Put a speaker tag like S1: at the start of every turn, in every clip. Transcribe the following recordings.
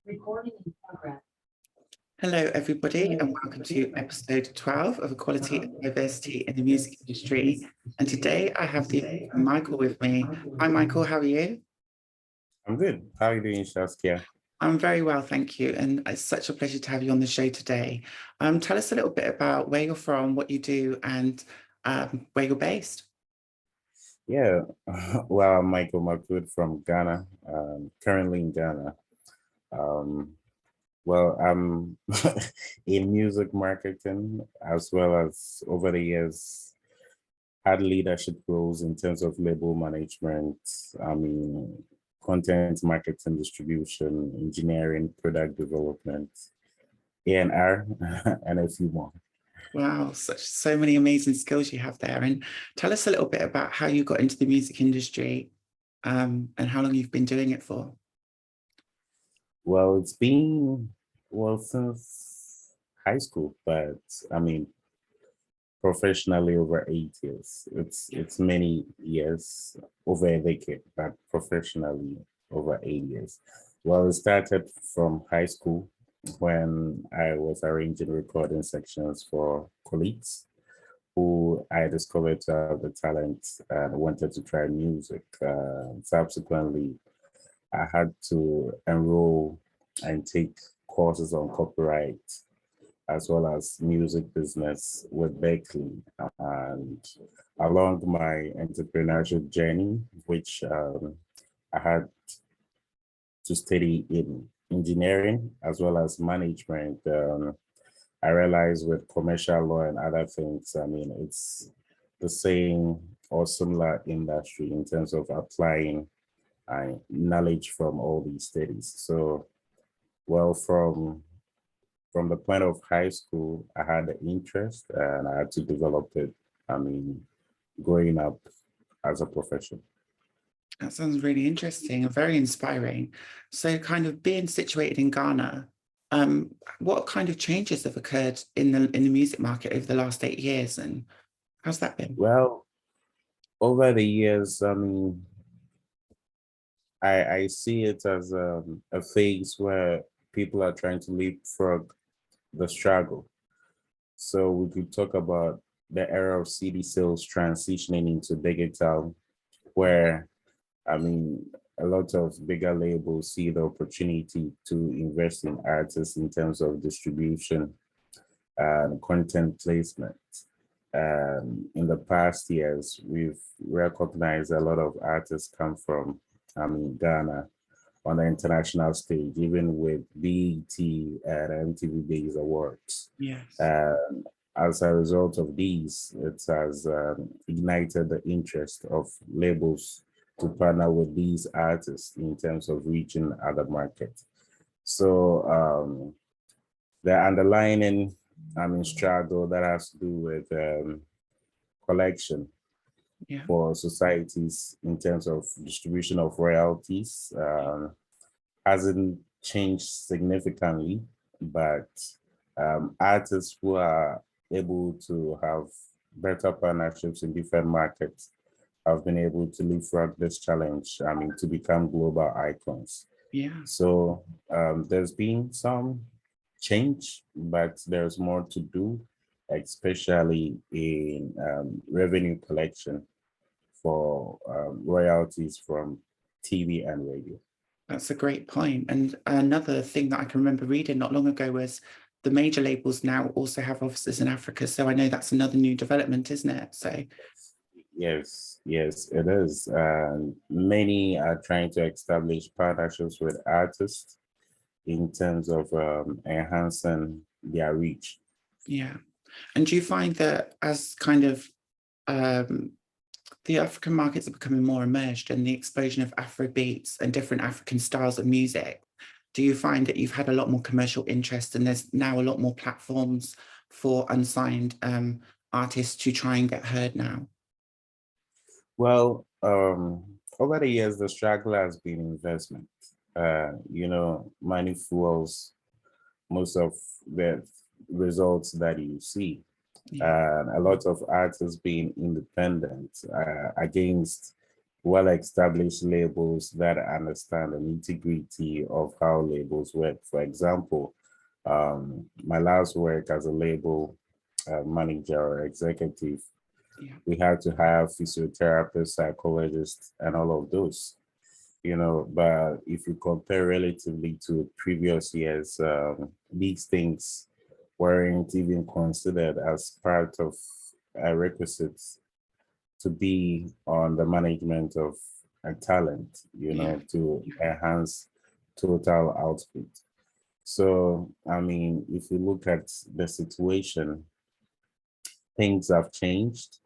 S1: Recording in progress.
S2: Hello, everybody, and welcome to episode 12 of Equality and Diversity in the Music Industry. And today I have the Michael with me. Hi, Michael, how are you?
S3: I'm good. How are you doing, Saskhia?
S2: I'm very well, thank you. And it's such a pleasure to have you on the show today. Tell us a little bit about where you're from, what you do, and where you're based.
S3: Yeah, well, I'm Michael Mtukudzi from Ghana, currently in Ghana. Well, I'm in music marketing, as well as over the years had leadership roles in terms of label management, content marketing, distribution, engineering, product development, A&R, and a few more.
S2: Wow, so many amazing skills you have there. And tell us a little bit about how you got into the music industry and how long you've been doing it for.
S3: Well, it's been since high school, but professionally over 8 years. It's many years, over a decade, but professionally over 8 years. Well, it started from high school when I was arranging recording sections for colleagues who I discovered to have the talent and wanted to try music. Subsequently, I had to enroll and take courses on copyright as well as music business with Berkeley. And along my entrepreneurship journey, which I had to study in engineering as well as management, I realized with commercial law and other things, it's the same or similar industry in terms of applying knowledge from all these studies. So, well, from the point of high school, I had the interest and I had to develop it, growing up as a profession.
S2: That sounds really interesting and very inspiring. So kind of being situated in Ghana, what kind of changes have occurred in the music market over the last 8 years, and how's that been?
S3: Well, over the years, I see it as a phase where people are trying to leapfrog the struggle. So we could talk about the era of CD sales transitioning into digital, where, a lot of bigger labels see the opportunity to invest in artists in terms of distribution and content placement. In the past years, we've recognized a lot of artists come from Ghana on the international stage, even with BET and MTV-based awards.
S2: Yes.
S3: As a result of these, it has ignited the interest of labels to partner with these artists in terms of reaching other markets. So the underlying struggle that has to do with collection for societies in terms of distribution of royalties hasn't changed significantly, but artists who are able to have better partnerships in different markets have been able to leapfrog this challenge, to become global icons.
S2: Yeah.
S3: So there's been some change, but there's more to do, especially in revenue collection for royalties from TV and radio.
S2: That's a great point. And another thing that I can remember reading not long ago was the major labels now also have offices in Africa. So I know that's another new development, isn't it? So
S3: Yes, it is. Many are trying to establish partnerships with artists in terms of enhancing their reach.
S2: Yeah. And do you find that as kind of the African markets are becoming more immersed in the explosion of Afro beats and different African styles of music, do you find that you've had a lot more commercial interest and there's now a lot more platforms for unsigned artists to try and get heard now?
S3: Well, over the years, the struggle has been investment. Money fuels most of the results that you see.
S2: Yeah.
S3: A lot of artists being independent against well-established labels that understand the nitty-gritty of how labels work. For example, my last work as a label manager or executive,
S2: Yeah.
S3: we had to hire physiotherapists, psychologists, and all of those. But if you compare relatively to previous years, these things weren't even considered as part of requisites to be on the management of a talent,
S2: Yeah.
S3: to enhance total output. So, I mean, if you look at the situation, things have changed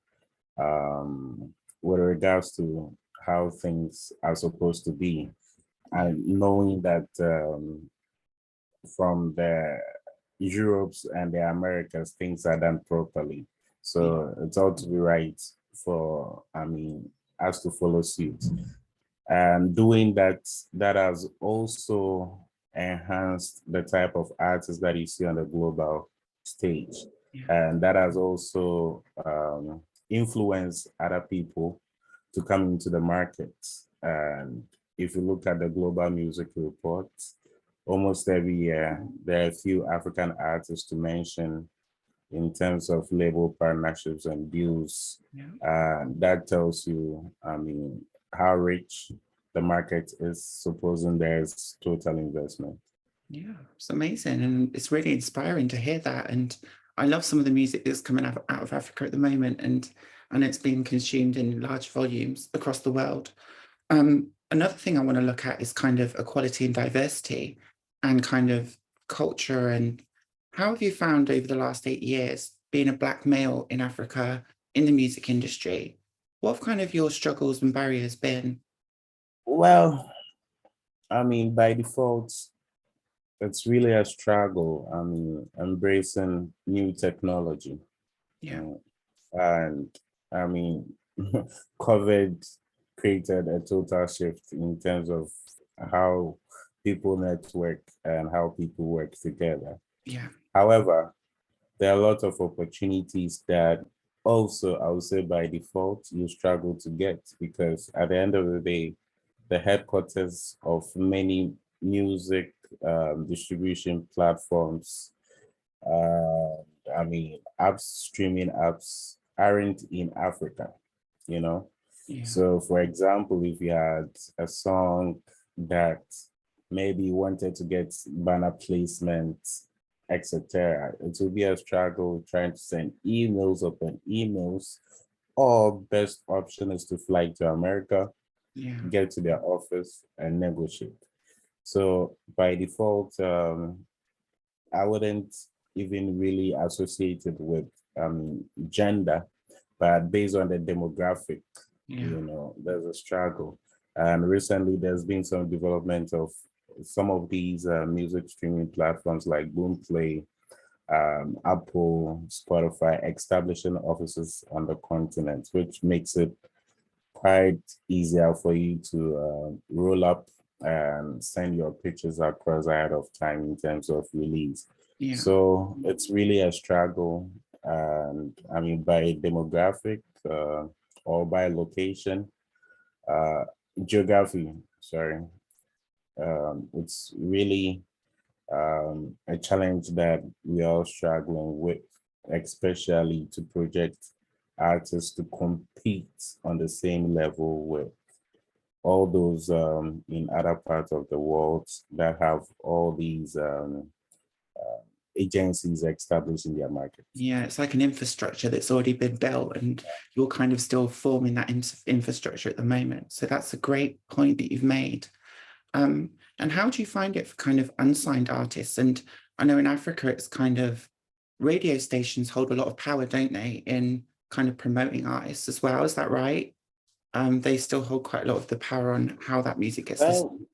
S3: with regards to how things are supposed to be. And knowing that from the Europes and the Americas, things are done properly. So it's all to be right for, us to follow suit. And doing that, that has also enhanced the type of artists that you see on the global stage.
S2: Yeah.
S3: And that has also influenced other people to come into the market. And if you look at the Global Music Report, almost every year, there are a few African artists to mention in terms of label partnerships and deals.
S2: Yeah.
S3: That tells you, how rich the market is, supposing there's total investment.
S2: Yeah, it's amazing. And it's really inspiring to hear that. And I love some of the music that's coming out of Africa at the moment, and it's being consumed in large volumes across the world. Another thing I want to look at is kind of equality and diversity and kind of culture. And how have you found over the last 8 years being a Black male in Africa in the music industry? What have kind of your struggles and barriers been?
S3: Well, by default, it's really a struggle. Embracing new technology.
S2: Yeah.
S3: And I mean, COVID created a total shift in terms of how people network and how people work together.
S2: Yeah.
S3: However, there are a lot of opportunities that also, I would say by default, you struggle to get, because at the end of the day, the headquarters of many music distribution platforms, uh, apps, streaming apps aren't in Africa, you know?
S2: Yeah.
S3: So, for example, if you had a song that maybe wanted to get banner placement, etc., it will be a struggle trying to send emails upon emails. Or best option is to fly to America,
S2: Yeah.
S3: get to their office and negotiate. So by default, I wouldn't even really associate it with gender, but based on the demographic,
S2: Yeah.
S3: there's a struggle. And recently, there's been some development of some of these music streaming platforms like Boomplay, Apple, Spotify, establishing offices on the continent, which makes it quite easier for you to roll up and send your pictures across ahead of time in terms of release.
S2: Yeah.
S3: So it's really a struggle. And by demographic or by location, uh, geography, sorry, it's really a challenge that we are struggling with, especially to project artists to compete on the same level with all those in other parts of the world that have all these agencies established in their market.
S2: Yeah, it's like an infrastructure that's already been built, and you're kind of still forming that infrastructure at the moment. So that's a great point that you've made. And how do you find it for kind of unsigned artists? And I know in Africa, it's kind of radio stations hold a lot of power, don't they, in kind of promoting artists as well. Is that right? They still hold quite a lot of the power on how that music gets listened.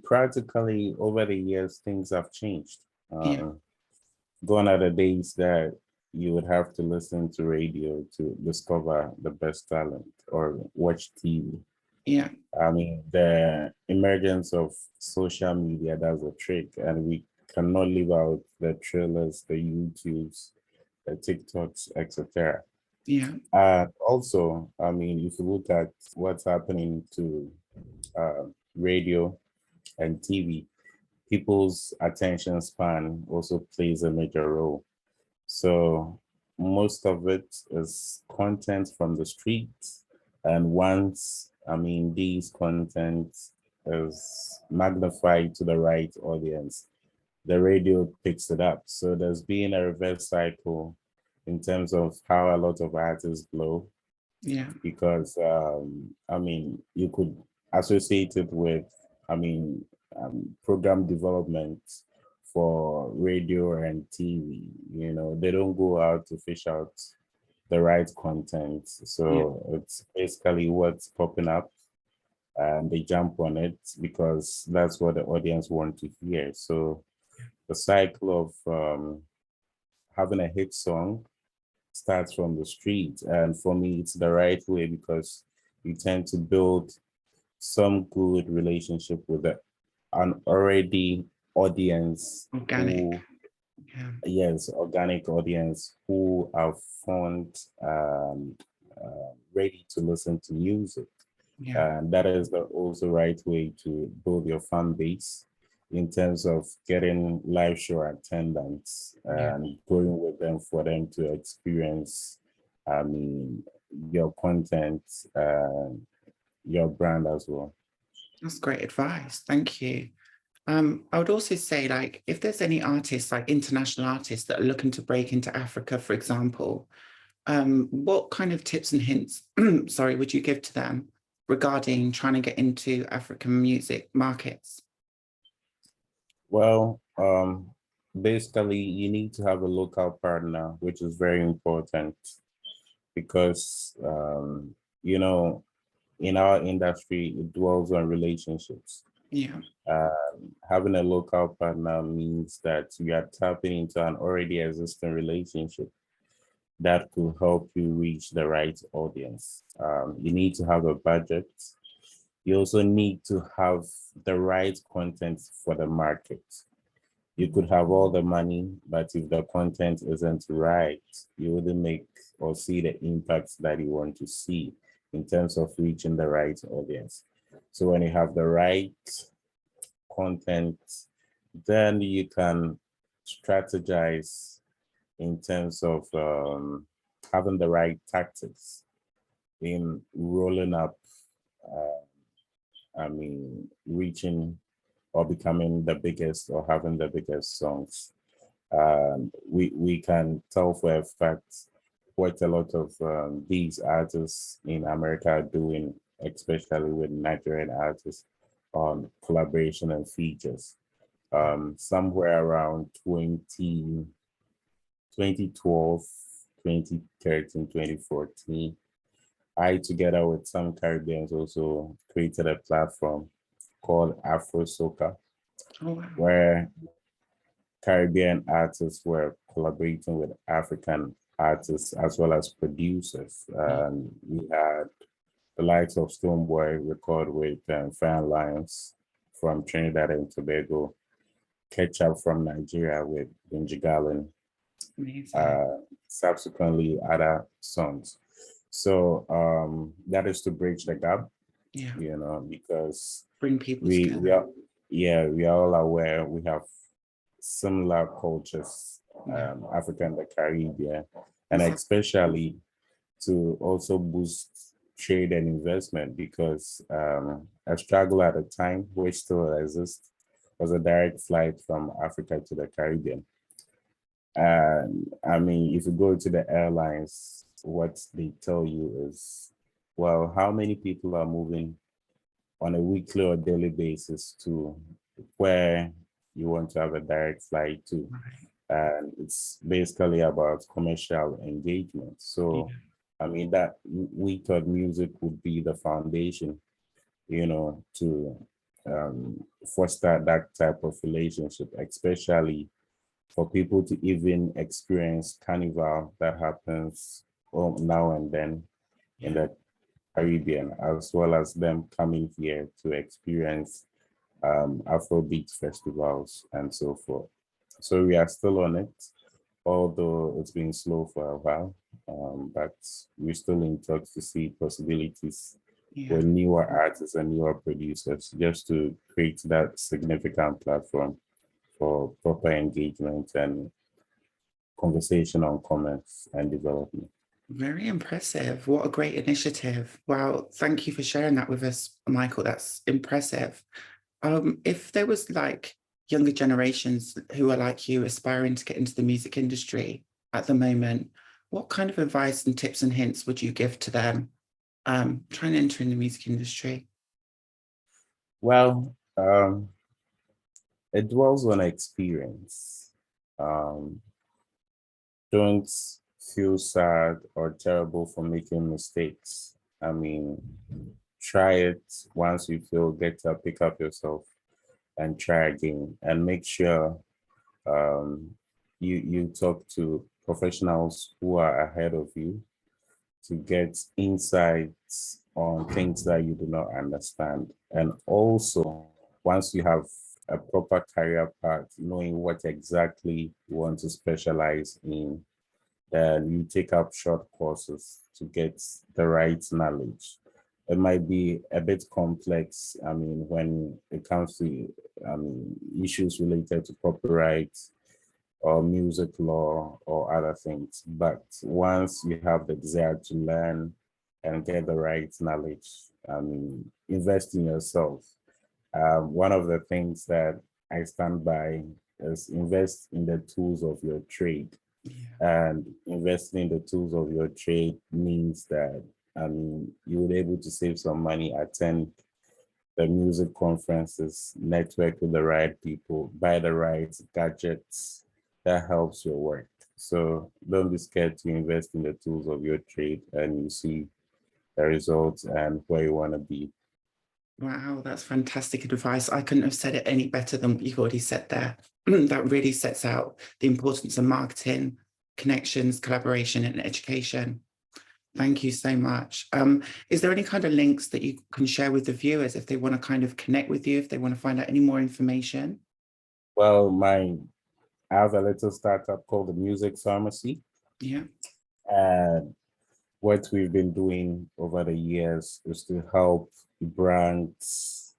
S3: Practically over the years, things have changed.
S2: Yeah.
S3: Gone are the days that you would have to listen to radio to discover the best talent or watch TV.
S2: Yeah.
S3: The emergence of social media does a trick, and we cannot leave out the trailers, the YouTubes, the TikToks, etc.
S2: Yeah.
S3: Also, I mean, if you look at what's happening to radio and TV, people's attention span also plays a major role. So most of it is content from the street. And once, I mean, these content is magnified to the right audience, the radio picks it up. So there's been a reverse cycle in terms of how a lot of artists blow,
S2: Yeah.
S3: because I mean, you could associate it with, I mean, program development for radio and TV. You know, they don't go out to fish out the right content.
S2: Yeah.
S3: So it's basically what's popping up and they jump on it because that's what the audience want to hear. So the cycle of having a hit song starts from the street. And for me, it's the right way because you tend to build some good relationship with an already audience
S2: Organic.
S3: who,
S2: Yeah.
S3: yes, organic audience who are fond, ready to listen to music.
S2: Yeah.
S3: And that is the also right way to build your fan base in terms of getting live show attendance
S2: Yeah.
S3: and going with them for them to experience, I mean, your content, your brand as well.
S2: That's great advice. Thank you. I would also say, like, if there's any artists, like international artists that are looking to break into Africa, for example, what kind of tips and hints, sorry, would you give to them regarding trying to get into African music markets?
S3: Well, basically, you need to have a local partner, which is very important because, you know, in our industry, it dwells on relationships.
S2: Yeah.
S3: Having a local partner means that you are tapping into an already existing relationship that could help you reach the right audience. You need to have a budget. You also need to have the right content for the market. You could have all the money, but if the content isn't right, you wouldn't make or see the impact that you want to see in terms of reaching the right audience. So when you have the right content, then you can strategize in terms of having the right tactics in rolling up, I mean, reaching or becoming the biggest or having the biggest songs. We can tell for a fact what a lot of these artists in America are doing, especially with Nigerian artists on collaboration and features. Somewhere around 2012, 2013, 2014, I, together with some Caribbeans, also created a platform called Afro Soca,
S2: Oh, wow.
S3: where Caribbean artists were collaborating with African artists as well as producers. We had the likes of Stoneboy record with Fan Lions from Trinidad and Tobago, Ketchup from Nigeria with Benji Garland,
S2: Amazing.
S3: subsequently other songs. So that is to bridge the gap,
S2: Yeah.
S3: you know, because
S2: Bring people
S3: we
S2: together.
S3: are we are all aware we have similar cultures,
S2: Yeah.
S3: Africa and the Caribbean, and
S2: Exactly.
S3: especially to also boost trade and investment because a struggle at the time, which still exists, was a direct flight from Africa to the Caribbean. And I mean, if you go to the airlines, what they tell you is, well, how many people are moving on a weekly or daily basis to where you want to have a direct flight to?
S2: Right.
S3: And it's basically about commercial engagement. So, I mean, that we thought music would be the foundation, you know, to foster that type of relationship, especially for people to even experience carnival that happens now and then in
S2: Yeah.
S3: the Caribbean, as well as them coming here to experience Afrobeat festivals and so forth. So we are still on it, although it's been slow for a while. but we're still in talks to see possibilities
S2: Yeah.
S3: with newer artists and newer producers, just to create that significant platform for proper engagement and conversation on commerce and development.
S2: Very impressive. What a great initiative. Wow. Thank you for sharing that with us, Michael. That's impressive. If there was like younger generations who are like you, aspiring to get into the music industry at the moment, what kind of advice and tips and hints would you give to them trying to enter in the music industry?
S3: Well, it dwells on experience. Um, don't feel sad or terrible for making mistakes. I mean, try it. Once you feel, get up, pick up yourself and try again, and make sure you talk to professionals who are ahead of you to get insights on things that you do not understand. And also, once you have a proper career path, knowing what exactly you want to specialize in, then you take up short courses to get the right knowledge. It might be a bit complex, I mean, when it comes to issues related to copyright or music law or other things. But once you have the desire to learn and get the right knowledge, invest in yourself. One of the things that I stand by is invest in the tools of your trade.
S2: Yeah.
S3: And investing in the tools of your trade means that you will be able to save some money, attend the music conferences, network with the right people, buy the right gadgets that helps your work. So don't be scared to invest in the tools of your trade, and you see the results and where you want to be.
S2: Wow, that's fantastic advice. I couldn't have said it any better than what you've already said there. That really sets out the importance of marketing, connections, collaboration, and education. Thank you so much. Is there any kind of links that you can share with the viewers if they want to kind of connect with you, if they want to find out any more information?
S3: Well, I have a little startup called the Music Pharmacy.
S2: Yeah.
S3: And what we've been doing over the years is to help brands,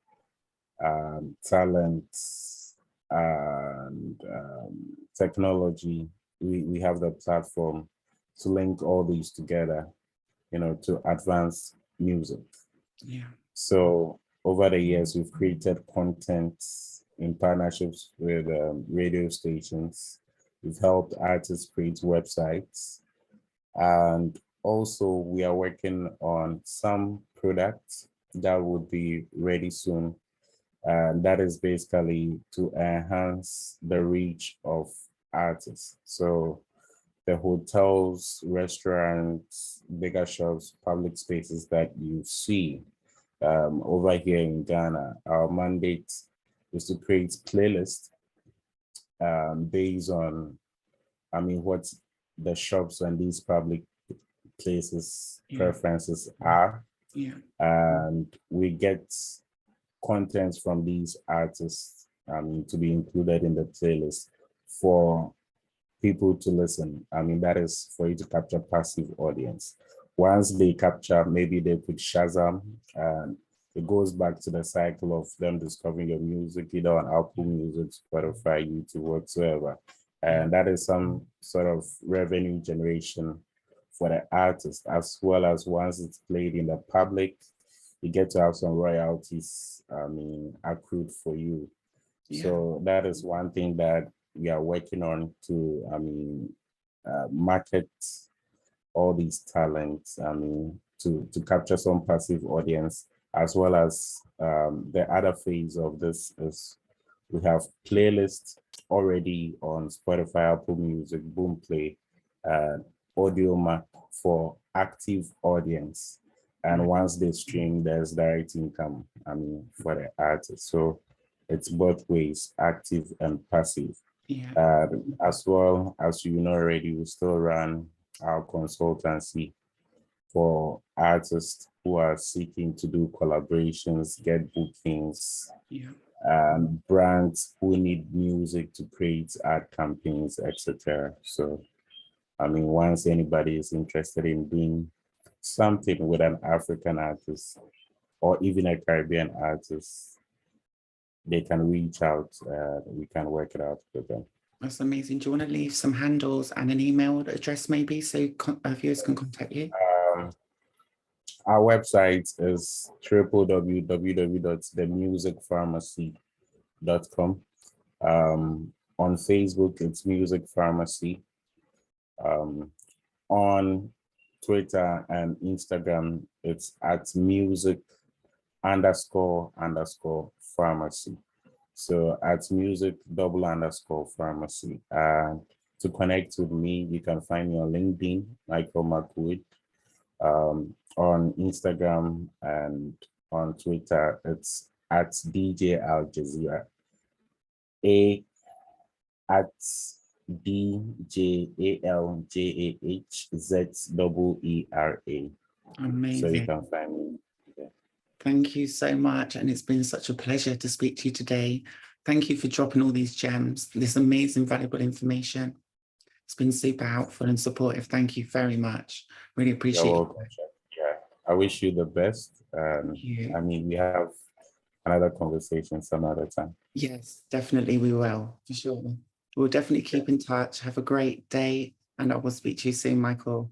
S3: talents, and technology. We have the platform to link all these together, to advance music.
S2: Yeah.
S3: So over the years, we've created content in partnerships with radio stations. We've helped artists create websites. And also, we are working on some products that would be ready soon. And that is basically to enhance the reach of artists. So the hotels, restaurants, bigger shops, public spaces that you see over here in Ghana, our mandate is to create playlists based on, what the shops and these public places preferences are.
S2: Yeah.
S3: And we get content from these artists to be included in the playlist for people to listen. That is for you to capture passive audience. Once they capture, maybe they put Shazam, and it goes back to the cycle of them discovering your music, either on Apple Music, Spotify, YouTube, whatsoever. And that is some sort of revenue generation for the artist, as well as once it's played in the public, you get to have some royalties, accrued for you.
S2: Yeah.
S3: So that is one thing that we are working on to, market all these talents, to capture some passive audience, as well as the other phase of this is we have playlists already on Spotify, Apple Music, Boomplay, Audio Mac for active audience. And once they stream, there's direct income, for the artist. So it's both ways, active and passive.
S2: Yeah.
S3: As well as you know already, we still run our consultancy for artists who are seeking to do collaborations, get bookings,
S2: Yeah.
S3: brands who need music to create ad campaigns, etc. So I mean, once anybody is interested in doing something with an African artist or even a Caribbean artist, they can reach out. We can work it out with them.
S2: That's amazing. Do you want to leave some handles and an email address maybe so viewers can contact you?
S3: Our website is www.themusicpharmacy.com. On Facebook, it's Music Pharmacy. On Twitter and Instagram, it's at music__pharmacy. So at music__pharmacy. To connect with me, you can find me on LinkedIn, Michael Mtukudzi. On Instagram and on Twitter, it's at DJ ALjahZEEra. At DJALJAHZEERA.
S2: Amazing.
S3: So you can find me there.
S2: Thank you so much. And it's been such a pleasure to speak to you today. Thank you for dropping all these gems, this amazing, valuable information. It's been super helpful and supportive. Thank you very much. Really appreciate it.
S3: Yeah, I wish you the best. I mean, we have another conversation some other time.
S2: Yes, definitely we will, for sure. We'll definitely keep in touch. Have a great day, and I will speak to you soon, Michael.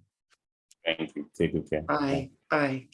S3: Thank you. Take good care.
S2: Bye. Bye.